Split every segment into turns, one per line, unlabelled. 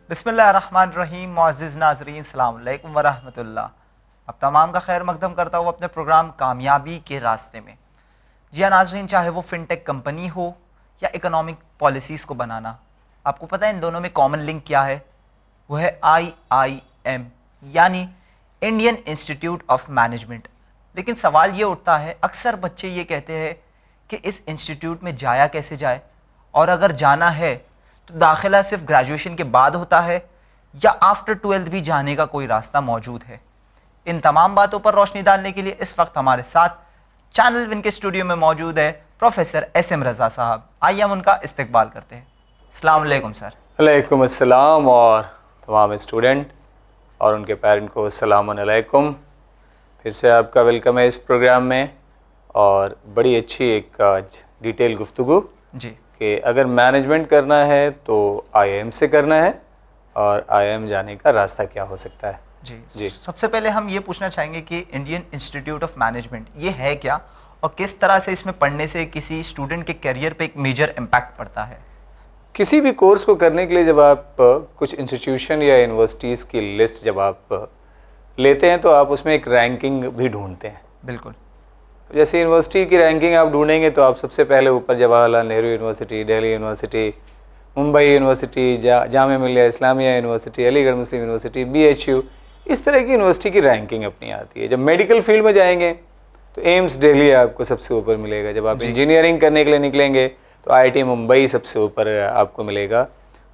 बिस्मिल्लाहिर्रहमानिर्रहीम। मुअज़्ज़िज़ नाज़रीन, अस्सलाम वालेकुम व रहमतुल्लाह। अब तमाम का खैर मकदम करता हूँ अपने प्रोग्राम कामयाबी के रास्ते में। जी हाँ नाज़रीन, चाहे वो फिनटेक कंपनी हो या इकोनॉमिक पॉलिसीज़ को बनाना, आपको पता है इन दोनों में कॉमन लिंक क्या है? वो है IIM, यानी इंडियन इंस्टीट्यूट ऑफ मैनेजमेंट। लेकिन सवाल ये उठता है, अक्सर बच्चे ये कहते हैं कि इस इंस्टीट्यूट में जाया कैसे जाए, और अगर जाना है तो दाखिला सिर्फ ग्रेजुएशन के बाद होता है या आफ्टर 12th भी जाने का कोई रास्ता मौजूद है? इन तमाम बातों पर रोशनी डालने के लिए इस वक्त हमारे साथ चैनल विन के स्टूडियो में मौजूद है प्रोफेसर SM रज़ा साहब। आइए हम उनका इस्तकबाल करते हैं। अस्सलाम वालेकुम सर।
वालेकुम अस्सलाम, और तमाम स्टूडेंट और उनके पेरेंट को अस्सलाम वालेकुम। फिर से आपका वेलकम है इस प्रोग्राम में, और बड़ी अच्छी एक आज डिटेल गुफ्तगू
जी
कि अगर मैनेजमेंट करना है तो IIM से करना है, और IIM जाने का रास्ता क्या हो सकता है।
जी सबसे पहले हम ये पूछना चाहेंगे कि इंडियन इंस्टीट्यूट ऑफ मैनेजमेंट ये है क्या, और किस तरह से इसमें पढ़ने से किसी स्टूडेंट के करियर पे एक मेजर इम्पैक्ट पड़ता है?
किसी भी कोर्स को करने के लिए जब आप कुछ इंस्टीट्यूशन या यूनिवर्सिटीज़ की लिस्ट जब आप लेते हैं तो आप उसमें एक रैंकिंग भी ढूंढते हैं।
बिल्कुल।
जैसे यूनिवर्सिटी की रैंकिंग आप ढूंढेंगे तो आप सबसे पहले ऊपर Jawaharlal Nehru university, Delhi university, Mumbai university, Jamia Millia Islamia university, Aligarh मुस्लिम यूनिवर्सिटी, BHU, इस तरह की यूनिवर्सिटी की रैंकिंग अपनी आती है। जब मेडिकल फील्ड में जाएंगे तो एम्स दिल्ली आपको सबसे ऊपर मिलेगा। जब आप इंजीनियरिंग करने के लिए निकलेंगे तो IIT मुंबई सबसे ऊपर आपको मिलेगा।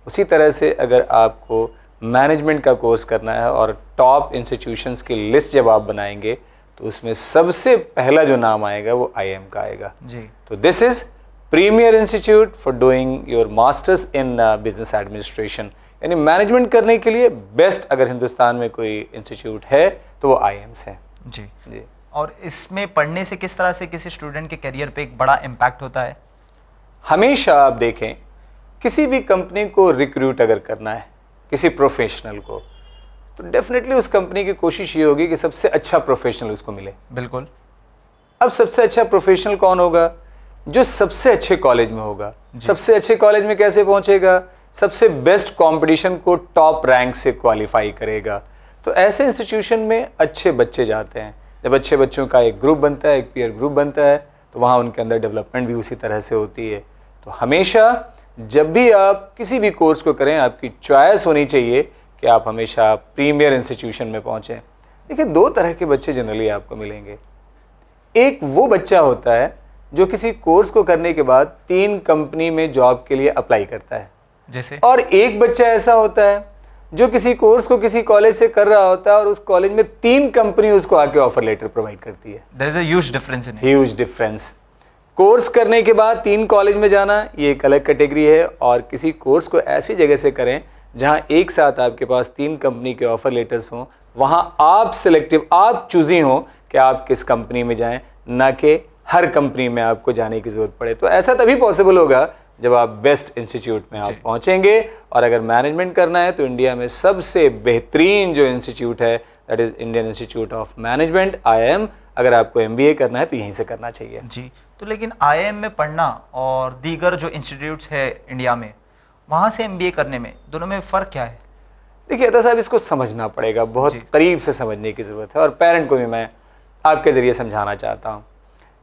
उसी तरह से अगर आपको मैनेजमेंट का कोर्स करना है और टॉप इंस्टीट्यूशंस की लिस्ट जब आप बनाएंगे तो उसमें सबसे पहला जो नाम आएगा वो IIM का आएगा।
जी।
तो this is premier institute for doing your masters in business administration, यानी मैनेजमेंट करने के लिए बेस्ट अगर हिंदुस्तान में कोई इंस्टीट्यूट है तो वो IIM है।
जी। और इसमें पढ़ने से किस तरह से किसी स्टूडेंट के करियर पे एक बड़ा इम्पैक्ट होता है?
हमेशा आप देखें, किसी भी कंपनी को रिक्रूट अगर करना है किसी प्रोफेशनल को, तो डेफिनेटली उस कंपनी की कोशिश ये होगी कि सबसे अच्छा प्रोफेशनल उसको मिले।
बिल्कुल।
अब सबसे अच्छा प्रोफेशनल कौन होगा? जो सबसे अच्छे कॉलेज में होगा। सबसे अच्छे कॉलेज में कैसे पहुंचेगा? सबसे बेस्ट कंपटीशन को टॉप रैंक से क्वालिफाई करेगा। तो ऐसे इंस्टीट्यूशन में अच्छे बच्चे जाते हैं। जब अच्छे बच्चों का एक ग्रुप बनता है, एक पीयर ग्रुप बनता है, तो वहाँ उनके अंदर डेवलपमेंट भी उसी तरह से होती है। तो हमेशा जब भी आप किसी भी कोर्स को करें, आपकी चॉइस होनी चाहिए कि आप हमेशा प्रीमियर इंस्टीट्यूशन में पहुँचें। देखिए, दो तरह के बच्चे जनरली आपको मिलेंगे। एक वो बच्चा होता है जो किसी कोर्स को करने के बाद 3 कंपनी में जॉब के लिए अप्लाई करता है,
जैसे।
और एक बच्चा ऐसा होता है जो किसी कोर्स को किसी कॉलेज से कर रहा होता है और उस कॉलेज में 3 कंपनी उसको आके ऑफर लेटर प्रोवाइड करती है।
There is a huge difference in it.
Huge difference. Course करने के बाद 3 कॉलेज में जाना ये एक अलग कैटेगरी है, और किसी कोर्स को ऐसी जगह से करें जहां एक साथ आपके पास 3 कंपनी के ऑफर लेटर्स हों। वहां आप सिलेक्टिव, आप चूजी हो कि आप किस कंपनी में जाएं, ना कि हर कंपनी में आपको जाने की जरूरत पड़े। तो ऐसा तभी पॉसिबल होगा जब आप बेस्ट इंस्टीट्यूट में आप पहुंचेंगे। और अगर मैनेजमेंट करना है तो इंडिया में सबसे बेहतरीन जो इंस्टीट्यूट है that is Indian institute of management, IIM। अगर आपको MBA करना है तो यहीं से करना चाहिए।
जी। तो लेकिन IIM में पढ़ना और दीगर जो इंस्टीट्यूट्स है इंडिया में, वहाँ से MBA करने में, दोनों में फ़र्क क्या है?
देखिए अता साहब, इसको समझना पड़ेगा, बहुत करीब से समझने की ज़रूरत है, और पेरेंट को भी मैं आपके ज़रिए समझाना चाहता हूँ।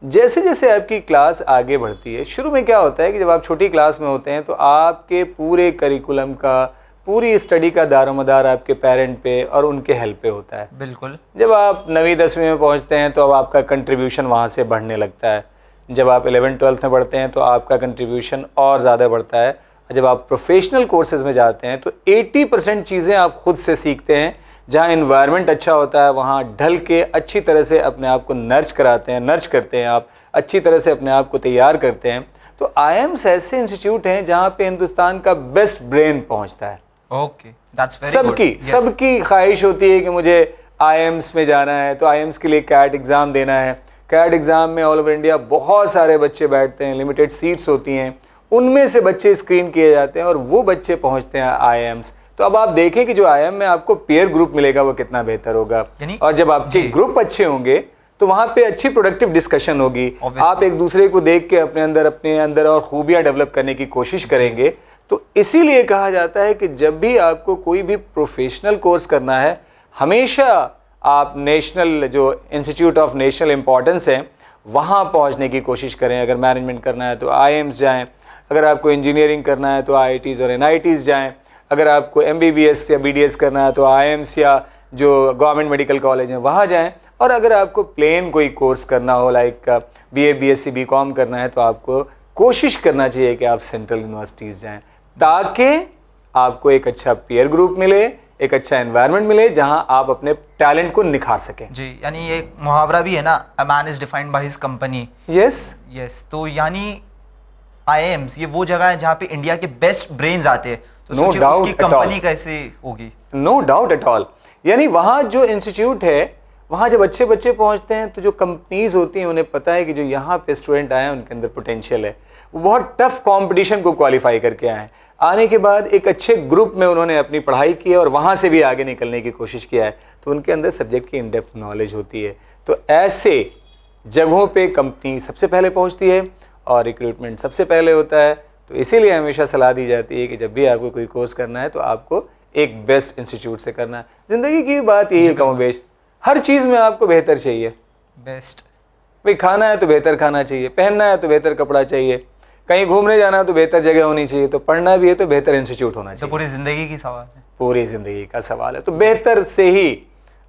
जैसे जैसे आपकी क्लास आगे बढ़ती है, शुरू में क्या होता है कि जब आप छोटी क्लास में होते हैं तो आपके पूरे करिकुलम का, पूरी स्टडी का दारोमदार आपके पेरेंट पे और उनके हेल्प पे होता है।
बिल्कुल।
जब आप 9वीं 10वीं में पहुँचते हैं तो अब आपका कंट्रीब्यूशन वहाँ से बढ़ने लगता है। जब आप 11th 12th में बढ़ते हैं तो आपका कंट्रीब्यूशन और ज़्यादा बढ़ता है। जब आप प्रोफेशनल कोर्सेज में जाते हैं तो 80% चीज़ें आप खुद से सीखते हैं। जहाँ इन्वायरमेंट अच्छा होता है वहाँ ढल के अच्छी तरह से अपने आप को नर्च करते हैं, आप अच्छी तरह से अपने आप को तैयार करते हैं। तो IIMs ऐसे इंस्टीट्यूट हैं जहाँ पे हिंदुस्तान का बेस्ट ब्रेन पहुँचता है।
Okay, that's very good.
सबकी ख्वाहिश होती है कि मुझे IIMs में जाना है, तो IIMs के लिए कैट एग्ज़ाम देना है। कैट एग्ज़ाम में ऑल ओवर इंडिया बहुत सारे बच्चे बैठते हैं, लिमिटेड सीट्स होती हैं, उनमें से बच्चे स्क्रीन किए जाते हैं और वो बच्चे पहुंचते हैं IIMs। तो अब आप देखें कि जो IIM में आपको पेयर ग्रुप मिलेगा वो कितना बेहतर होगा, और जब आपके ग्रुप अच्छे होंगे तो वहाँ पे अच्छी प्रोडक्टिव डिस्कशन होगी। आप एक दूसरे को देख के अपने अंदर और खूबियाँ डेवलप करने की कोशिश करेंगे, तो इसीलिए कहा जाता है कि जब भी आपको कोई भी प्रोफेशनल कोर्स करना है, हमेशा आप नेशनल जो इंस्टीट्यूट ऑफ नेशनल इम्पोर्टेंस है वहाँ पहुँचने की कोशिश करें। अगर मैनेजमेंट करना है तो IIMs जाएं, अगर आपको इंजीनियरिंग करना है तो IITs और NITs जाएं, अगर आपको MBBS या BDS करना है तो IIMs या जो गवर्नमेंट मेडिकल कॉलेज हैं वहाँ जाएं, और अगर आपको प्लेन कोई कोर्स करना हो लाइक BA BSc BCom करना है तो आपको कोशिश करना चाहिए कि आप सेंट्रल यूनिवर्सिटीज़ जाएं, ताकि आपको एक अच्छा पीयर ग्रुप मिले, एक अच्छा एनवायरनमेंट मिले जहां आप अपने टैलेंट को निखार सकें।
जी, यानी ये मुहावरा भी है ना, a man is defined by his company.
Yes,
तो यानी IIMs ये वो जगह है जहाँ पे इंडिया के बेस्ट ब्रेन्स आते हैं, तो
No
सोचिए
doubt
उसकी
at all.
कंपनी कैसे होगी।
No doubt at all. यानी वहाँ जो इंस्टीट्यूट है, वहाँ जब अच्छे बच्चे पहुँचते हैं तो जो कंपनीज होती हैं उन्हें पता है कि जो यहाँ पे स्टूडेंट आए हैं उनके अंदर पोटेंशियल है, वो बहुत टफ कंपटीशन को क्वालिफाई करके आए हैं। आने के बाद एक अच्छे ग्रुप में उन्होंने अपनी पढ़ाई की है और वहाँ से भी आगे निकलने की कोशिश किया है, तो उनके अंदर सब्जेक्ट की इन डेप्थ नॉलेज होती है। तो ऐसे जगहों पे कंपनी सबसे पहले पहुँचती है और रिक्रूटमेंट सबसे पहले होता है। तो इसीलिए हमेशा सलाह दी जाती है कि जब भी आपको कोई कोर्स करना है तो आपको एक बेस्ट इंस्टीट्यूट से करना है। ज़िंदगी की बात यही है कमोबेश, हर चीज़ में आपको बेहतर चाहिए।
बेस्ट
भाई खाना है तो बेहतर खाना चाहिए, पहनना है तो बेहतर कपड़ा चाहिए, कहीं घूमने जाना है तो बेहतर जगह होनी चाहिए, तो पढ़ना भी है तो बेहतर इंस्टीट्यूट होना
तो
चाहिए।
पूरी जिंदगी की सवाल है।
पूरी ज़िंदगी का सवाल है, तो बेहतर से ही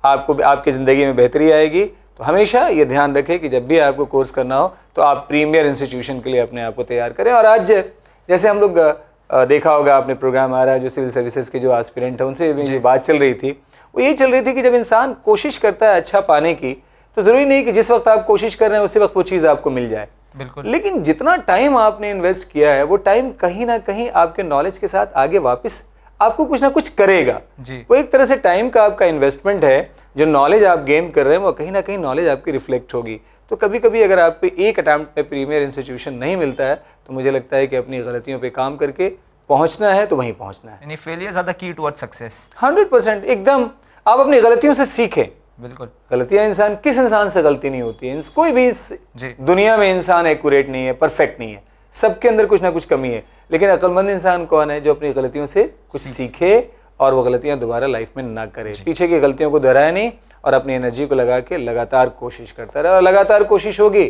आपको आपकी ज़िंदगी में बेहतरी आएगी। तो हमेशा ये ध्यान रखें कि जब भी आपको कोर्स करना हो तो आप प्रीमियर इंस्टीट्यूशन के लिए अपने आप को तैयार करें। और आज जैसे हम लोग देखा होगा, आपने प्रोग्राम आ रहा है जो सिविल सर्विसेज के जो एस्पिरेंट है उनसे भी जो बात चल रही थी वो ये चल रही थी कि जब इंसान कोशिश करता है अच्छा पाने की, तो ज़रूरी नहीं कि जिस वक्त आप कोशिश कर रहे हैं उसी वक्त वो चीज़ आपको मिल जाए।
बिल्कुल।
लेकिन जितना टाइम आपने इन्वेस्ट किया है वो टाइम कहीं ना कहीं आपके नॉलेज के साथ आगे वापस आपको कुछ ना कुछ करेगा
जी।
वो एक तरह से टाइम का आपका इन्वेस्टमेंट है। जो नॉलेज आप गेन कर रहे हैं वो कहीं ना कहीं नॉलेज आपकी रिफ्लेक्ट होगी। तो कभी कभी अगर आपको एक अटैम्प्ट में प्रीमियर इंस्टीट्यूशन नहीं मिलता है तो मुझे लगता है कि अपनी गलतियों पे काम करके पहुंचना है तो वहीं पहुंचना है।
यानी failures are the key towards success.
100% एकदम। आप अपनी गलतियों से सीखें।
बिल्कुल।
गलतियां किस इंसान से गलती नहीं होती है, कोई भी
जी।
दुनिया में इंसान एक्यूरेट नहीं है, परफेक्ट नहीं है, सबके अंदर कुछ ना कुछ कमी है। लेकिन अक्लमंद इंसान कौन है? जो अपनी गलतियों से कुछ सीखे और वो गलतियां दोबारा लाइफ में ना करे, पीछे की गलतियों को दोहराए नहीं और अपनी एनर्जी को लगा के लगातार कोशिश करता रहे। और लगातार कोशिश होगी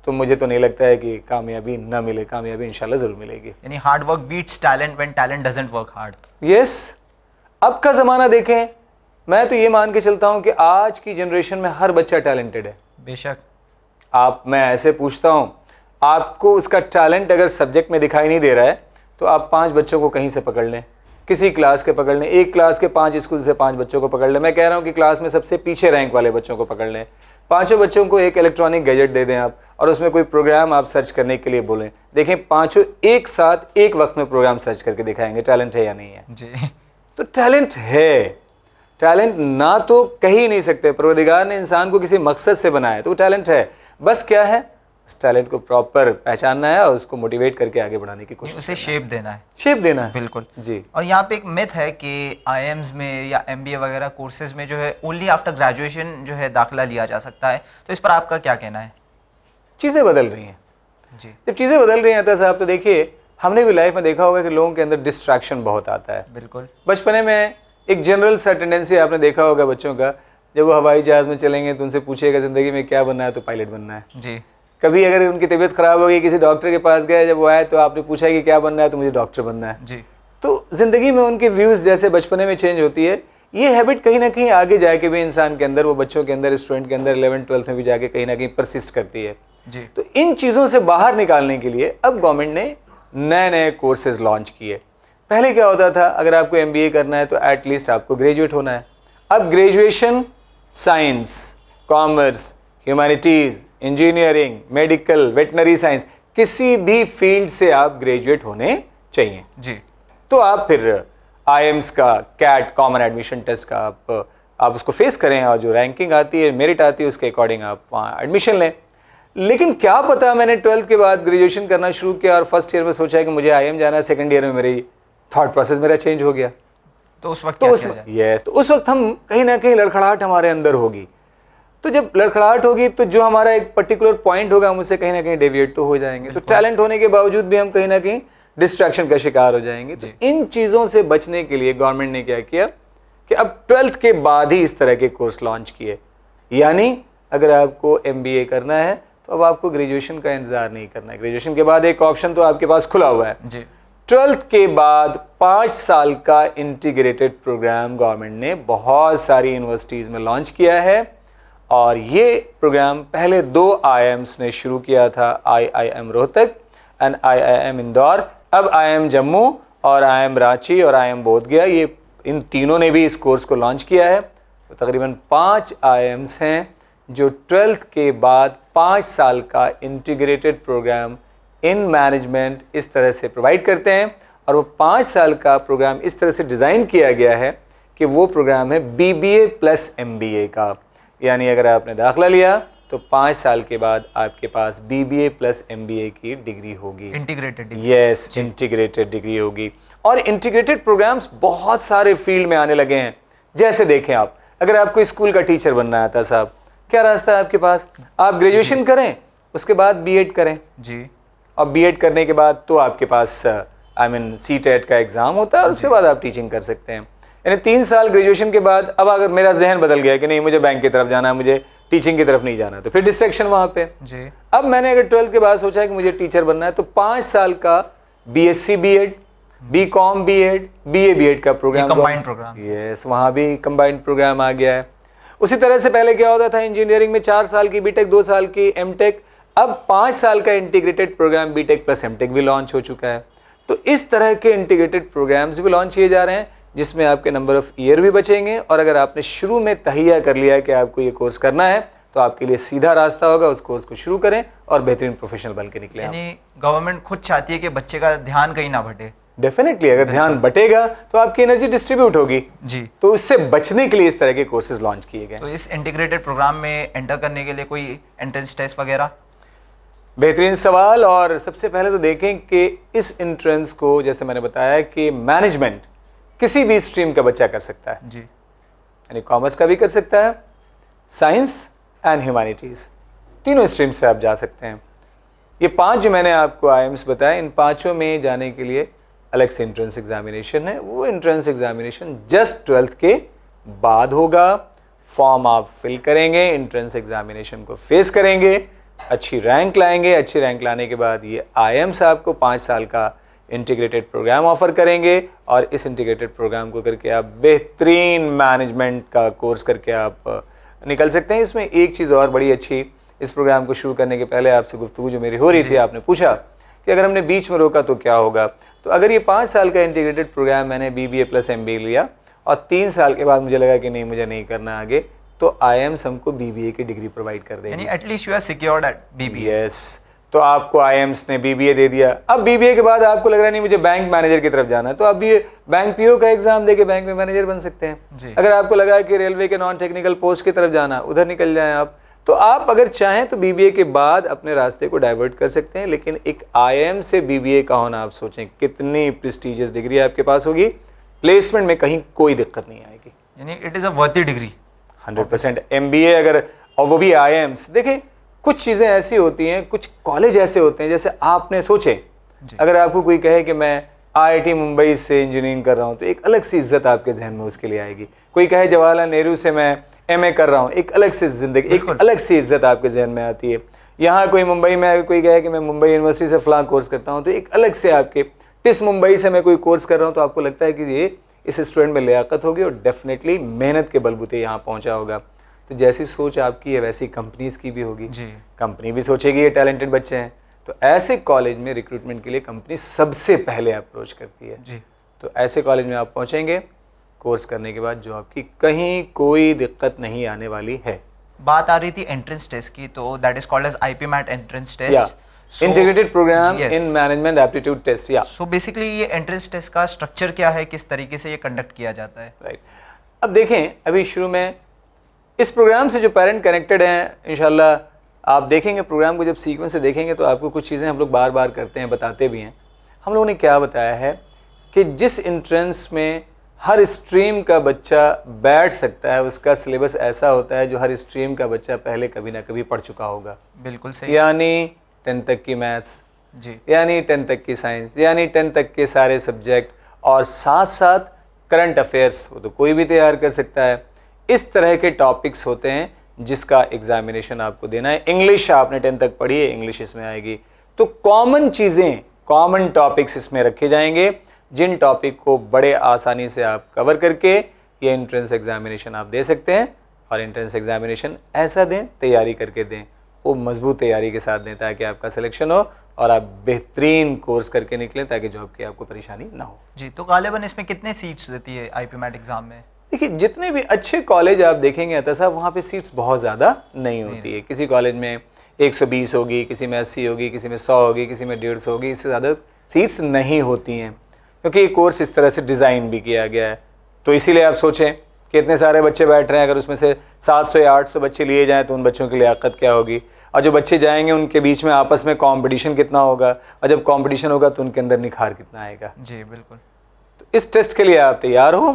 तो मुझे तो नहीं लगता है कि कामयाबी ना मिले, कामयाबी इंशाल्लाह जरूर मिलेगी।
यानी hard work beats talent when talent doesn't work hard.
Yes. अब का ज़माना देखें, मैं तो ये मान के चलता हूं कि आज की जनरेशन में हर बच्चा टैलेंटेड है।
बेशक।
मैं ऐसे पूछता हूं, आपको उसका टैलेंट अगर सब्जेक्ट में दिखाई नहीं दे रहा है तो आप 5 बच्चों को कहीं से पकड़ लें, किसी क्लास के पकड़ लें, एक क्लास के 5 स्कूल से 5 बच्चों को पकड़ लें। मैं कह रहा हूं कि क्लास में सबसे पीछे रैंक वाले बच्चों को पकड़ लें, 5 बच्चों को एक इलेक्ट्रॉनिक गैजेट दे दें आप और उसमें कोई प्रोग्राम आप सर्च करने के लिए बोलें। देखें 5 एक साथ एक वक्त में प्रोग्राम सर्च करके दिखाएंगे टैलेंट है या नहीं है।
जी।
तो टैलेंट है, टैलेंट ना तो कह ही नहीं सकते। परवरदिगार ने इंसान को किसी मकसद से बनाया तो वो टैलेंट है। बस क्या है, उस टैलेंट को प्रॉपर पहचानना है और उसको मोटिवेट करके आगे बढ़ाने की कोशिश,
उसे शेप देना है।
शेप देना है।
बिल्कुल
जी।
और यहाँ पे एक मिथ है कि IIMs में या MBA वगैरह कोर्सेज में जो है ओनली आफ्टर ग्रेजुएशन जो है दाखिला लिया जा सकता है, तो इस पर आपका क्या कहना है?
चीज़ें बदल रही हैं
जी।
जब चीज़ें बदल रही हैं तो साहब, तो देखिए हमने भी लाइफ में देखा होगा कि लोगों के अंदर डिस्ट्रैक्शन बहुत आता है।
बिल्कुल।
बचपने में एक जनरल सा टेंडेंसी आपने देखा होगा बच्चों का, जब वो हवाई जहाज़ में चलेंगे तो उनसे पूछेगा ज़िंदगी में क्या बनना है, तो पायलट बनना है।
जी।
कभी अगर उनकी तबीयत खराब हो गई, किसी डॉक्टर के पास गए, जब वो आए तो आपने पूछा कि क्या बनना है, तो मुझे डॉक्टर बनना है।
जी।
तो ज़िंदगी में उनके व्यूज़ जैसे बचपने में चेंज होती है, ये हैबिट कहीं ना कहीं आगे जाके भी इंसान के अंदर, वो बच्चों के अंदर, स्टूडेंट के अंदर 11th-12th में भी जाके कहीं ना कहीं परसिस्ट करती है।
जी।
तो इन चीज़ों से बाहर निकालने के लिए अब गवर्नमेंट ने नए नए कोर्सेज लॉन्च किए। पहले क्या होता था, अगर आपको MBA करना है तो एटलीस्ट आपको ग्रेजुएट होना है। अब graduation science, commerce, humanities, engineering, medical, veterinary science, किसी भी फील्ड से आप ग्रेजुएट होने चाहिए।
जी।
तो आप फिर IIMs का कैट कॉमन एडमिशन टेस्ट का आप उसको फेस करें और जो रैंकिंग आती है, मेरिट आती है, उसके अकॉर्डिंग आप वहाँ एडमिशन लें। लेकिन क्या पता, मैंने 12th के बाद ग्रेजुएशन करना शुरू किया और फर्स्ट ईयर में सोचा है कि मुझे IIM जाना है, सेकंड ईयर में मेरी थॉट प्रोसेस मेरा चेंज हो गया।
तो उस वक्त
तो
क्या किया जाए?
तो उस वक्त हम कहीं ना कहीं लड़खड़ाहट हमारे अंदर होगी। तो जब लड़खड़ाहट होगी तो जो हमारा एक पर्टिकुलर पॉइंट होगा हम उससे कहीं ना कहीं डेविएट तो हो जाएंगे। तो टैलेंट होने के बावजूद भी हम कहीं ना कहीं डिस्ट्रैक्शन का शिकार हो जाएंगे। तो इन चीज़ों से बचने के लिए गवर्नमेंट ने क्या किया कि अब 12th के बाद ही इस तरह के कोर्स लॉन्च किए। यानी अगर आपको MBA करना है तो अब आपको ग्रेजुएशन का इंतजार नहीं करना है। ग्रेजुएशन के बाद एक ऑप्शन तो आपके पास खुला हुआ है
जी।
12th के बाद 5 साल का इंटीग्रेटेड प्रोग्राम गवर्नमेंट ने बहुत सारी यूनिवर्सिटीज़ में लॉन्च किया है। और ये प्रोग्राम पहले 2 IIMs ने शुरू किया था, IIM Rohtak and IIM Indore. अब IIM जम्मू और IIM रांची और IIM बोधगया, ये इन तीनों ने भी इस कोर्स को लॉन्च किया है। तो तकरीबन 5 IIMs हैं जो 12th के बाद 5 साल का इंटीग्रेटेड प्रोग्राम इन मैनेजमेंट इस तरह से प्रोवाइड करते हैं। और वो 5 साल का प्रोग्राम इस तरह से डिज़ाइन किया गया है कि वो प्रोग्राम है BBA प्लस MBA का। यानी अगर आपने दाखिला लिया तो 5 साल के बाद आपके पास BBA प्लस MBA की डिग्री होगी,
integrated degree.
Yes, integrated degree होगी। और इंटीग्रेटेड प्रोग्राम्स बहुत सारे फील्ड में आने लगे हैं। जैसे देखें आप, अगर आपको स्कूल का टीचर बनना आता साहब, क्या रास्ता है आपके पास? आप ग्रेजुएशन करें, उसके बाद B.Ed करें
जी।
और B.Ed करने के बाद तो आपके पास CTET का एग्ज़ाम होता है और उसके बाद आप टीचिंग कर सकते हैं। यानी 3 साल ग्रेजुएशन के बाद अब अगर मेरा जहन बदल गया कि नहीं मुझे बैंक की तरफ जाना है, मुझे टीचिंग की तरफ नहीं जाना, तो फिर डिस्ट्रैक्शन वहाँ पे
जी।
अब मैंने अगर 12th के बाद सोचा है कि मुझे टीचर बनना है तो 5 साल का BSc B.Ed, BCom B.Ed, BA B.Ed का प्रोग्राम,
कंबाइंड प्रोग्राम।
यस, वहाँ भी कंबाइंड प्रोग्राम आ गया है। उसी तरह से पहले क्या होता था, इंजीनियरिंग में 4 साल की B.Tech, 2 साल की M.Tech, अब 5 साल का integrated programme B.Tech plus M.Tech भी लॉन्च हो चुका है। तो इस तरह के इंटीग्रेटेड प्रोग्राम्स भी लॉन्च किए जा रहे हैं जिसमें आपके नंबर ऑफ ईयर भी बचेंगे। और अगर आपने शुरू में तहिया कर लिया है कि आपको ये कोर्स करना है तो आपके लिए सीधा रास्ता होगा, उस कोर्स को शुरू करें और बेहतरीन प्रोफेशनल बन के निकले।
यानी गवर्नमेंट खुद चाहती है कि बच्चे का ध्यान कहीं ना भटे।
डेफिनेटली, अगर ध्यान बटेगा तो आपकी एनर्जी डिस्ट्रीब्यूट होगी
जी।
तो उससे बचने के लिए इस तरह के कोर्सेज लॉन्च किए गए।
तो इस इंटीग्रेटेड प्रोग्राम में एंटर करने के लिए कोई एंट्रेंस टेस्ट वगैरह?
बेहतरीन सवाल। और सबसे पहले तो देखें कि इस एंट्रेंस को, जैसे मैंने बताया कि मैनेजमेंट किसी भी स्ट्रीम का बच्चा कर सकता है
जी।
यानी कॉमर्स का भी कर सकता है, साइंस एंड ह्यूमैनिटीज़, तीनों स्ट्रीम से आप जा सकते हैं। ये 5 जो मैंने आपको IIMs बताए, इन 5 में जाने के लिए अलग से एंट्रेंस एग्जामिनेशन है। वो एंट्रेंस एग्जामिनेशन जस्ट 12th के बाद होगा। फॉर्म आप फिल करेंगे, एंट्रेंस एग्जामिनेशन को फेस करेंगे, अच्छी रैंक लाएंगे। अच्छी रैंक लाने के बाद ये IIMs आपको 5 साल का इंटीग्रेटेड प्रोग्राम ऑफर करेंगे और इस इंटीग्रेटेड प्रोग्राम को करके आप बेहतरीन मैनेजमेंट का कोर्स करके आप निकल सकते हैं। इसमें एक चीज़ और बड़ी अच्छी, इस प्रोग्राम को शुरू करने के पहले आपसे गुफ्तगू जो मेरी हो रही थी, आपने पूछा कि अगर हमने बीच में रोका तो क्या होगा। तो अगर ये 5 साल का इंटीग्रेटेड प्रोग्राम मैंने BBA प्लस MBA लिया और 3 साल के बाद मुझे लगा कि नहीं मुझे नहीं करना आगे, तो IIMs हमको BBA की डिग्री प्रोवाइड कर देंगे।
यानी at least you are secured at BBA।
Yes, तो आपको IIMs ने BBA दे दिया। अब BBA के बाद आपको लग रहा नहीं मुझे बैंक मैनेजर की तरफ जाना है, तो आप भी बैंक PO का एग्जाम देके बैंक में मैनेजर बन सकते हैं।
जी।
अगर आपको लगा कि रेलवे के नॉन टेक्निकल पोस्ट की तरफ जाना, उधर निकल जाएं आप। तो आप अगर चाहें तो BBA के बाद अपने रास्ते को डाइवर्ट कर सकते हैं। लेकिन एक IIM से BBA का होना, आप सोचें कितनी प्रेस्टिजियस डिग्री आपके पास होगी, प्लेसमेंट में कहीं कोई दिक्कत नहीं आएगी।
यानी इट इज़ अ वर्दी डिग्री
100%। MBA अगर, और वो भी IIMs, देखें कुछ चीज़ें ऐसी होती हैं, कुछ कॉलेज ऐसे होते हैं, जैसे आपने सोचे अगर आपको कोई कहे कि मैं IIT मुंबई से इंजीनियरिंग कर रहा हूँ तो एक अलग सी इज्जत आपके जहन में उसके लिए आएगी। कोई कहे जवाहरलाल नेहरू से मैं MA कर रहा हूँ, एक अलग सी जिंदगी, एक अलग सी इज्जत आपके जहन में आती है। यहाँ कोई मुंबई में अगर कोई कहे कि मैं मुंबई यूनिवर्सिटी से फलां कोर्स करता हूँ तो एक अलग से आपके, टिस मुंबई से मैं कोई कोर्स कर रहा हूँ तो आपको लगता है कि ये इस स्टूडेंट में लियाकत होगी और डेफिनेटली मेहनत के बलबूते यहाँ पहुँचा होगा। तो जैसी सोच आपकी है वैसी कंपनीज की भी होगी। कंपनी भी सोचेगी ये टैलेंटेड बच्चे हैं, तो ऐसे कॉलेज में रिक्रूटमेंट के लिए कंपनी सबसे पहले अप्रोच करती है जी। तो ऐसे कॉलेज में आप पहुंचेंगे कोर्स करने के बाद, जो आपकी कहीं कोई दिक्कत नहीं आने वाली है।
बात आ रही थी एंट्रेंस टेस्ट की, तो that is called as IPMAT entrance test,
integrated programme in management aptitude test. या
सो बेसिकली ये एंट्रेंस टेस्ट का स्ट्रक्चर क्या है, किस तरीके से ये कंडक्ट किया जाता है?
राइट, अब देखें, अभी शुरू में इस प्रोग्राम से जो पेरेंट कनेक्टेड हैं, इंशाल्लाह आप देखेंगे प्रोग्राम को जब सीक्वेंस से देखेंगे तो आपको कुछ चीज़ें हम लोग बार बार करते हैं, बताते भी हैं। हम लोगों ने क्या बताया है कि जिस एंट्रेंस में हर स्ट्रीम का बच्चा बैठ सकता है, उसका सिलेबस ऐसा होता है जो हर स्ट्रीम का बच्चा पहले कभी ना कभी पढ़ चुका होगा।
बिल्कुल सही।
यानी 10th तक की मैथ्स,
जी
यानी 10th तक की साइंस, यानी 10th तक के सारे सब्जेक्ट, और साथ साथ करंट अफेयर्स, वो तो कोई भी तैयार कर सकता है। इस तरह के टॉपिक्स होते हैं जिसका एग्जामिनेशन आपको देना है। इंग्लिश आपने 10th तक पढ़ी है, इंग्लिश इसमें आएगी। तो कॉमन चीज़ें, कॉमन टॉपिक्स इसमें रखे जाएंगे, जिन टॉपिक को बड़े आसानी से आप कवर करके ये एंट्रेंस एग्जामिनेशन आप दे सकते हैं। और एंट्रेंस एग्जामिनेशन ऐसा दें, तैयारी करके दें, वो मजबूत तैयारी के साथ दें, ताकि आपका सिलेक्शन हो और आप बेहतरीन कोर्स करके निकलें, ताकि जॉब की आपको परेशानी ना हो।
जी, तो गालिबन इसमें कितने सीट्स देती है आईपी मैट एग्जाम में?
देखिए, जितने भी अच्छे कॉलेज आप देखेंगे अतः साहब, वहाँ पे सीट्स बहुत ज़्यादा नहीं होती है। किसी कॉलेज में 120 होगी, किसी में 80 होगी, किसी में 100 होगी, किसी में 150 होगी, इससे ज़्यादा सीट्स नहीं होती हैं, क्योंकि ये कोर्स इस तरह से डिज़ाइन भी किया गया है। तो इसीलिए आप सोचें कि इतने सारे बच्चे बैठ रहे हैं, अगर उसमें से 700 या 800 बच्चे लिए जाएँ तो उन बच्चों की लियाकत क्या होगी, और जो बच्चे जाएंगे उनके बीच में आपस में कंपटीशन कितना होगा, और जब कंपटीशन होगा तो उनके अंदर निखार कितना आएगा।
जी बिल्कुल।
तो इस टेस्ट के लिए आप तैयार हो।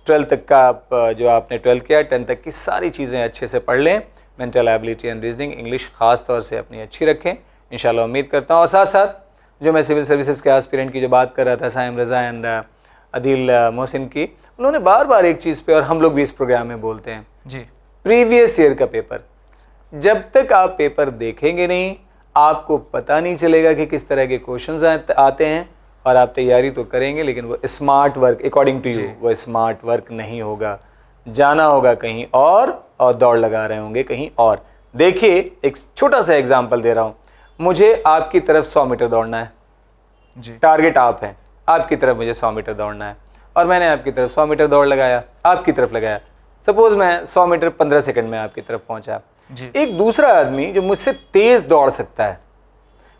12th तक का आप जो आपने 12th किया, 10th तक की सारी चीज़ें अच्छे से पढ़ लें। Mental ability and reasoning, English ख़ास तौर से अपनी अच्छी रखें, इंशाल्लाह उम्मीद करता हूँ। और साथ साथ जो मैं सिविल सर्विसेज के एस्पिरेंट की जो बात कर रहा था, साइम रज़ा एंड अदील मोहसिन की, उन्होंने बार बार एक चीज़ पे, और हम लोग भी इस प्रोग्राम में बोलते हैं
जी,
प्रीवियस ईयर का पेपर, जब तक आप पेपर देखेंगे नहीं, आपको पता नहीं चलेगा कि किस तरह के क्वेश्चंस आते हैं। और आप तैयारी तो करेंगे, लेकिन वो smart work, according to you, वो स्मार्ट वर्क नहीं होगा। जाना होगा कहीं और दौड़ लगा रहे होंगे कहीं और। देखिए, एक छोटा सा एग्जांपल दे रहा हूँ। मुझे आपकी तरफ 100 मीटर दौड़ना है
जी,
टारगेट आप हैं, आपकी तरफ मुझे 100 मीटर दौड़ना है, और मैंने आपकी तरफ 100 मीटर दौड़ लगाया, आपकी तरफ लगाया। सपोज मैं 100 मीटर 15 सेकंड में आपकी तरफ पहुंचा।
जी,
एक दूसरा आदमी जो मुझसे तेज दौड़ सकता है,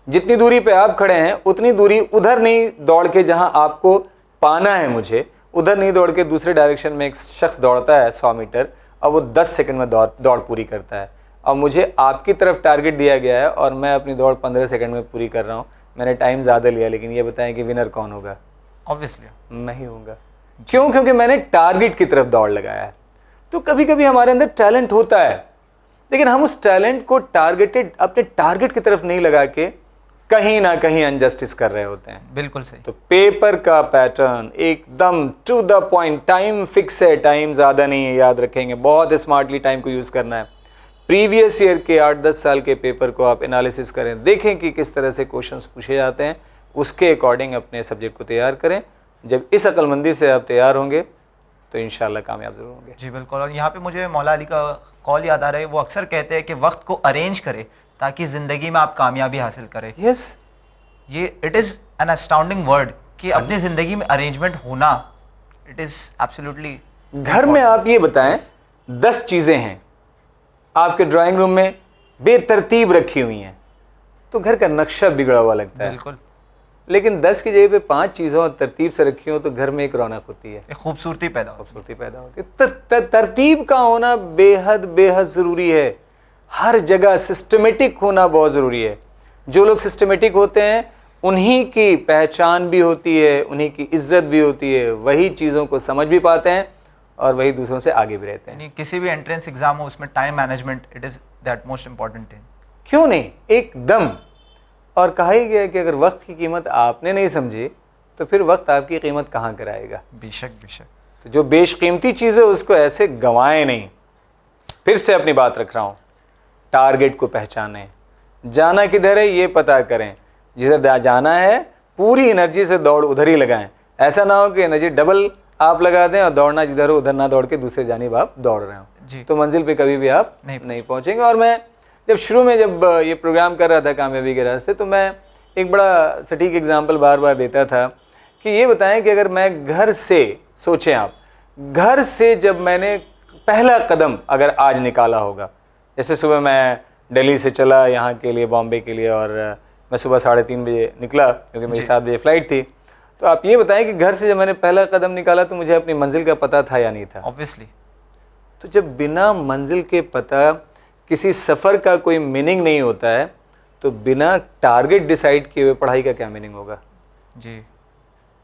जितनी दूरी पे आप खड़े हैं उतनी दूरी उधर नहीं दौड़ के, जहां आपको पाना है मुझे, उधर नहीं दौड़ के दूसरे डायरेक्शन में एक शख्स दौड़ता है 100 मीटर, और वो 10 सेकंड में दौड़ पूरी करता है। और मुझे आपकी तरफ टारगेट दिया गया है और मैं अपनी दौड़ 15 सेकंड में पूरी कर रहा हूँ। मैंने टाइम ज़्यादा लिया, लेकिन ये बताएं कि विनर कौन होगा?
ऑब्वियसली
मैं ही होऊंगा। क्यों? क्योंकि मैंने टारगेट की तरफ दौड़ लगाया है। तो कभी कभी हमारे अंदर टैलेंट होता है, लेकिन हम उस टैलेंट को टारगेटेड, अपने टारगेट की तरफ नहीं लगा के कहीं ना कहीं अनजस्टिस कर रहे होते हैं।
बिल्कुल सही।
तो पेपर का पैटर्न एकदम to the point, time fix है, टाइम ज़्यादा नहीं है, याद रखेंगे, बहुत स्मार्टली टाइम को यूज़ करना है। प्रीवियस ईयर के 8-10 साल के पेपर को आप एनालिसिस करें, देखें कि किस तरह से क्वेश्चंस पूछे जाते हैं, उसके अकॉर्डिंग अपने सब्जेक्ट को तैयार करें। जब इस अक्लमंदी से आप तैयार होंगे तो इंशाल्लाह कामयाब ज़रूर होंगे।
जी बिल्कुल। और यहाँ पे मुझे मौला अली का कॉल याद आ रहा है। वो अक्सर कहते हैं कि वक्त को अरेंज करें ताकि ज़िंदगी में आप कामयाबी हासिल करें।
यस,
ये it is an astounding word कि अपनी ज़िंदगी में अरेंजमेंट होना, इट इज़ एब्सोल्युटली।
घर में आप ये बताएं 10 चीज़ें हैं आपके ड्राइंग रूम में बेतरतीब रखी हुई हैं, तो घर का नक्शा बिगड़ा हुआ लगता है।
बिल्कुल।
लेकिन 10 की जगह पे 5 चीज़ों और तरतीब से रखी हो तो घर में एक रौनक होती है,
एक खूबसूरती पैदा हो।
खूबसूरती पैदा होती है। तरतीब का होना बेहद बेहद ज़रूरी है। हर जगह सिस्टमेटिक होना बहुत ज़रूरी है। जो लोग सिस्टमेटिक होते हैं उन्हीं की पहचान भी होती है, उन्हीं की इज्जत भी होती है, वही चीज़ों को समझ भी पाते हैं और वही दूसरों से आगे भी रहते हैं।
यानी किसी भी एंट्रेंस एग्जाम हो उसमें time management, it is that most important thing.
क्यों नहीं, एकदम। और कहा ही गया कि अगर वक्त की कीमत आपने नहीं समझी तो फिर वक्त आपकी कीमत कहाँ कराएगा।
बेशक बेशक।
तो जो बेशकीमती चीज़ है उसको ऐसे गंवाएं नहीं। फिर से अपनी बात रख रहा हूँ, टारगेट को पहचानें, जाना किधर है ये पता करें, जिधर जाना है पूरी एनर्जी से दौड़ उधर ही लगाएं। ऐसा ना हो कि एनर्जी डबल आप लगा दें और दौड़ना जिधर हो उधर ना दौड़ के दूसरे जानिब आप दौड़ रहे हो,
जी।
तो मंजिल पे कभी भी आप
नहीं
पहुँचेंगे। और मैं जब शुरू में जब ये प्रोग्राम कर रहा था कामयाबी के रास्ते, तो मैं एक बड़ा सटीक एग्जाम्पल बार बार देता था कि ये बताएं कि अगर मैं घर से, सोचें आप, घर से जब मैंने पहला कदम अगर आज निकाला होगा, जैसे सुबह मैं दिल्ली से चला यहाँ के लिए, बॉम्बे के लिए, और मैं सुबह 3:30 बजे निकला क्योंकि मेरी 7 बजे फ़्लाइट थी। तो आप ये बताएं कि घर से जब मैंने पहला कदम निकाला तो मुझे अपनी मंजिल का पता था या नहीं था?
ऑब्वियसली।
तो जब बिना मंजिल के पता किसी सफ़र का कोई मीनिंग नहीं होता है, तो बिना टारगेट डिसाइड किए हुए पढ़ाई का क्या मीनिंग होगा?
जी।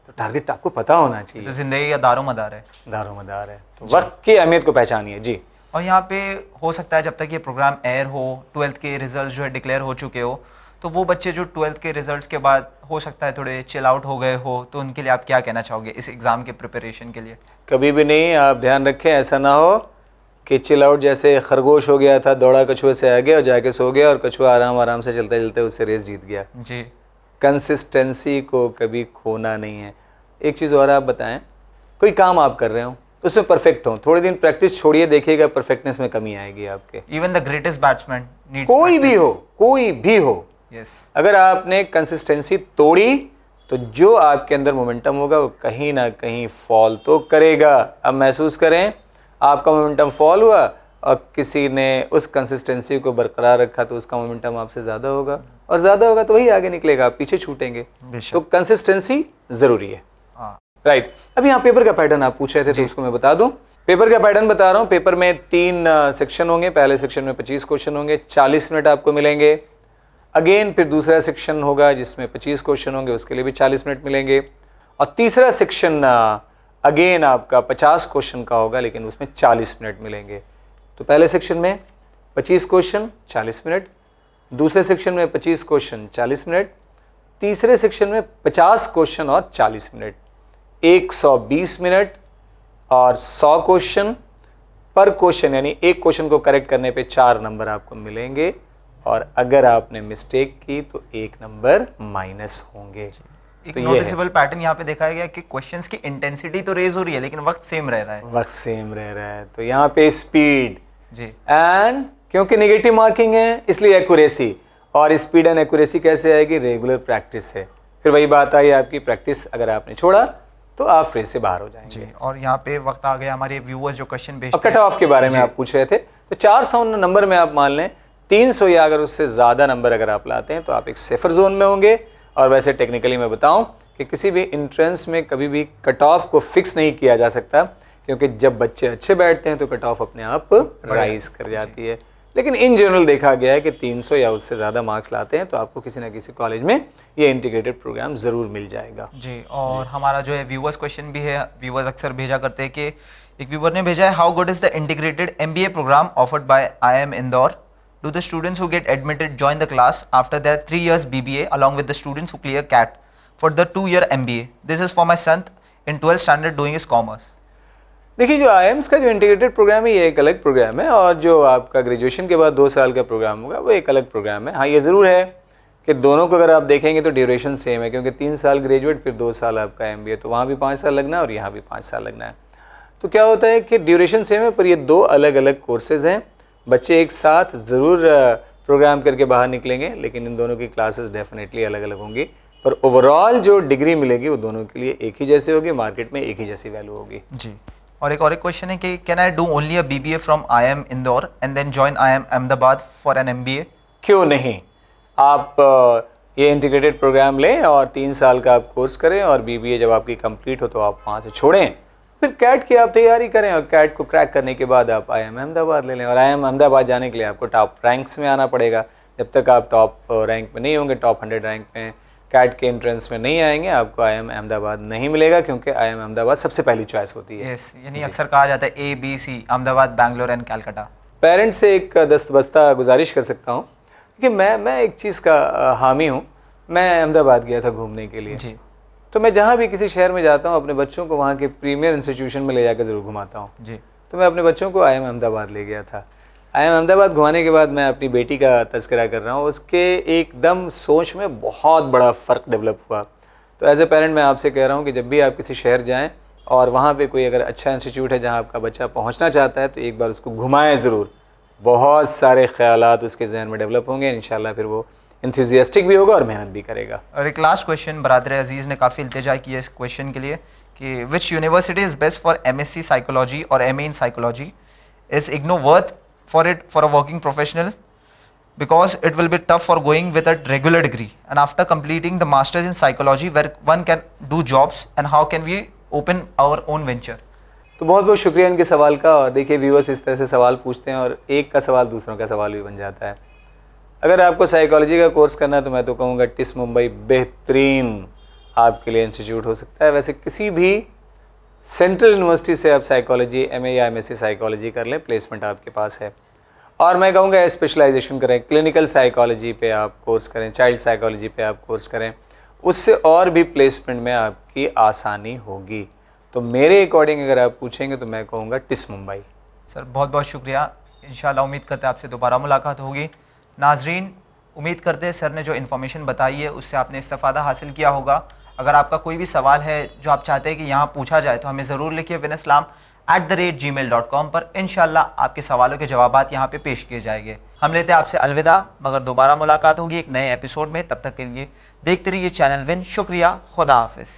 तो टारगेट आपको पता होना चाहिए।
तो ज़िंदगी का दारोमदार है।
दारोमदार है, तो वक्त की अहमियत को पहचानिए। जी।
और यहाँ पे हो सकता है जब तक ये प्रोग्राम एयर हो, 12th के रिजल्ट जो है डिक्लेयर हो चुके हो, तो वो बच्चे जो 12th के रिजल्ट्स के बाद हो सकता है थोड़े चिल आउट हो गए हो, तो उनके लिए आप क्या कहना चाहोगे इस एग्ज़ाम के प्रिपरेशन के लिए?
कभी भी नहीं, आप ध्यान रखें ऐसा ना हो कि चिल आउट जैसे खरगोश हो गया था, दौड़ा कछुए से आगे और जाके सो गया और कछुआ आराम आराम से चलते चलते उससे रेस जीत गया।
जी।
कंसिस्टेंसी को कभी खोना नहीं है। एक चीज़ और आप बताएं, कोई काम आप कर रहे हो उसमें परफेक्ट हो, थोड़े दिन प्रैक्टिस छोड़िए, देखिएगा परफेक्टनेस में कमी आएगी आपके।
Even the greatest batsman needs
कोई भी हो,
यस।
अगर आपने कंसिस्टेंसी तोड़ी तो जो आपके अंदर मोमेंटम होगा वो कहीं ना कहीं फॉल तो करेगा। अब महसूस करें आपका मोमेंटम फॉल हुआ और किसी ने उस कंसिस्टेंसी को बरकरार रखा तो उसका मोमेंटम आपसे ज़्यादा होगा, और ज़्यादा होगा तो वही आगे निकलेगा, आप पीछे छूटेंगे। तो कंसिस्टेंसी ज़रूरी है। राइट। अब यहाँ पेपर का पैटर्न आप पूछ रहे थे तो उसको मैं बता दूं। पेपर का पैटर्न बता रहा हूँ। पेपर में 3 सेक्शन होंगे। पहले सेक्शन में 25 क्वेश्चन होंगे, 40 मिनट आपको मिलेंगे। अगेन फिर दूसरा सेक्शन होगा जिसमें 25 क्वेश्चन होंगे, उसके लिए भी 40 मिनट मिलेंगे। और तीसरा सेक्शन अगेन आपका 50 क्वेश्चन का होगा, लेकिन उसमें 40 मिनट मिलेंगे। तो पहले सेक्शन में 25 क्वेश्चन 40 मिनट, दूसरे सेक्शन में 25 क्वेश्चन 40 मिनट, तीसरे सेक्शन में 50 क्वेश्चन और 40 मिनट, 120 मिनट। और 100 क्वेश्चन पर क्वेश्चन, यानी एक क्वेश्चन को करेक्ट करने पे 4 नंबर आपको मिलेंगे, और अगर आपने मिस्टेक की तो 1 नंबर माइनस होंगे।
एक नोटिसेबल पैटर्न यहाँ पे देखा गया कि क्वेश्चंस की इंटेंसिटी तो रेज हो रही है लेकिन वक्त सेम रह रहा है।
वक्त सेम रह रहा है। तो यहाँ पे स्पीड
जी,
एंड क्योंकि नेगेटिव मार्किंग है इसलिए एक्यूरेसी। और स्पीड एंड एक्यूरेसी कैसे आएगी? रेगुलर प्रैक्टिस है। फिर वही बात आई आपकी, प्रैक्टिस अगर आपने छोड़ा तो आप फ्रेज से बाहर हो जाएंगे।
जी। और यहाँ पे वक्त आ गया हमारे व्यूअर्स जो क्वेश्चन भेजते
हैं। कट ऑफ के बारे में आप पूछ रहे थे, तो 400 नंबर में आप मान लें 300 या अगर उससे ज़्यादा नंबर अगर आप लाते हैं तो आप एक सेफर जोन में होंगे। और वैसे टेक्निकली मैं बताऊं कि किसी भी इंट्रेंस में कभी भी कट ऑफ को फिक्स नहीं किया जा सकता, क्योंकि जब बच्चे अच्छे बैठते हैं तो कट ऑफ अपने आप राइज कर जाती है। लेकिन इन जनरल देखा गया है कि 300 या उससे ज़्यादा मार्क्स लाते हैं तो आपको किसी ना किसी कॉलेज में ये इंटीग्रेटेड प्रोग्राम ज़रूर मिल जाएगा।
जी। और हमारा जो है व्यूअर्स क्वेश्चन भी है, व्यूअर्स अक्सर भेजा करते हैं कि एक व्यूअर ने भेजा है, how good is the integrated MBA programme offered by IIM Indore? Do the students who get admitted join the class after their 3 years BBA along with the students who clear CAT for the 2-year MBA? This is for my son in 12th standard doing his commerce.
देखिए, जो IIMs का जो integrated programme है ये एक अलग programme है, और जो आपका ग्रेजुएशन के बाद 2 साल का प्रोग्राम होगा वो एक अलग प्रोग्राम है। हाँ, ये ज़रूर है कि दोनों को अगर आप देखेंगे तो ड्यूरेशन सेम है, क्योंकि 3 साल ग्रेजुएट फिर 2 साल आपका MBA, तो वहाँ भी 5 साल लगना है और यहाँ भी 5 साल लगना है। तो क्या होता है कि ड्यूरेशन सेम है पर ये 2 अलग अलग कोर्सेज हैं। बच्चे एक साथ ज़रूर प्रोग्राम करके बाहर निकलेंगे, लेकिन इन दोनों की क्लासेस डेफिनेटली अलग अलग होंगी, पर ओवरऑल जो डिग्री मिलेगी वो दोनों के लिए एक ही जैसी होगी, मार्केट में एक ही जैसी वैल्यू होगी।
जी। और एक क्वेश्चन है कि can I do only a BBA from IIM Indore and then join IIM Ahmedabad for an MBA?
क्यों नहीं, आप ये इंटीग्रेटेड प्रोग्राम लें और 3 साल का आप कोर्स करें, और BBA जब आपकी कंप्लीट हो तो आप वहाँ से छोड़ें, फिर कैट की आप तैयारी करें, और कैट को क्रैक करने के बाद आप IIM अहमदाबाद ले लें। और IIM अहमदाबाद जाने के लिए आपको टॉप रैंक्स में आना पड़ेगा। जब तक आप टॉप रैंक में नहीं होंगे, टॉप 100 रैंक में कैट के एंट्रेंस में नहीं आएंगे, आपको IIM अहमदाबाद नहीं मिलेगा, क्योंकि IIM अहमदाबाद सबसे पहली चॉइस होती है।
यस, यानी अक्सर कहा जाता है ABC Ahmedabad, Bangalore and Calcutta.
Parents से एक दस्तबस्ता गुजारिश कर सकता हूँ कि मैं एक चीज़ का हामी हूँ। मैं अहमदाबाद गया था घूमने के लिए
जी।
तो मैं जहाँ भी किसी शहर में जाता हूँ अपने बच्चों को वहाँ के प्रीमियर इंस्टीट्यूशन में ले जाकर ज़रूर घुमाता हूँ।
जी।
तो मैं अपने बच्चों को IIM अहमदाबाद ले गया था। IIM अहमदाबाद घुमाने के बाद मैं अपनी बेटी का तज़किरा कर रहा हूँ, उसके एकदम सोच में बहुत बड़ा फ़र्क डेवलप हुआ। तो एज ए पेरेंट मैं आपसे कह रहा हूँ कि जब भी आप किसी शहर जाएँ और वहाँ पे कोई अगर अच्छा इंस्टीट्यूट है जहाँ आपका बच्चा पहुँचना चाहता है, तो एक बार उसको घुमाएँ ज़रूर। बहुत सारे ख़यालात उसके जहन में डेवलप होंगे, इंशाल्लाह फिर वो इंथुजियास्टिक भी होगा और मेहनत भी करेगा।
और एक लास्ट क्वेश्चन, बरादर अजीज़ ने काफ़ी इल्तिजा किया इस क्वेश्चन के लिए कि which university is best for MSc psychology और MA in psychology? Is IGNOU worth for it for a working professional? Because it will be tough for going with a regular degree and after completing the masters in psychology where one can do jobs, and how can we open our own venture?
तो बहुत बहुत शुक्रिया इनके सवाल का। और देखिए, viewers इस तरह से सवाल पूछते हैं और एक का सवाल दूसरों का सवाल भी बन जाता है। अगर आपको साइकोलॉजी का कोर्स करना है तो मैं तो कहूँगा TISS मुंबई बेहतरीन आपके लिए इंस्टीट्यूट हो सकता है। वैसे किसी भी सेंट्रल यूनिवर्सिटी से आप साइकोलॉजी MA या MSc साइकोलॉजी कर लें, प्लेसमेंट आपके पास है। और मैं कहूँगा स्पेशलाइजेशन करें, क्लिनिकल साइकोलॉजी पे आप कोर्स करें, चाइल्ड साइकोलॉजी पे आप कोर्स करें, उससे और भी प्लेसमेंट में आपकी आसानी होगी। तो मेरे अकॉर्डिंग अगर आप पूछेंगे तो मैं कहूँगा टिस मुंबई।
सर बहुत बहुत शुक्रिया। इंशाल्लाह उम्मीद करते हैं आपसे दोबारा मुलाकात होगी। नाजरीन, उम्मीद करते हैं सर ने जो इन्फॉर्मेशन बताई है उससे आपने इस्तेफादा हासिल किया होगा। अगर आपका कोई भी सवाल है जो आप चाहते हैं कि यहाँ पूछा जाए तो हमें ज़रूर लिखिए winislam@gmail.com पर। इंशाल्लाह आपके सवालों के जवाबात यहाँ पे पेश किए जाएंगे। हम लेते हैं आपसे अलविदा, मगर दोबारा मुलाकात होगी एक नए एपिसोड में। तब तक के लिए देखते रहिए चैनल विन। शुक्रिया, खुदा हाफिज़।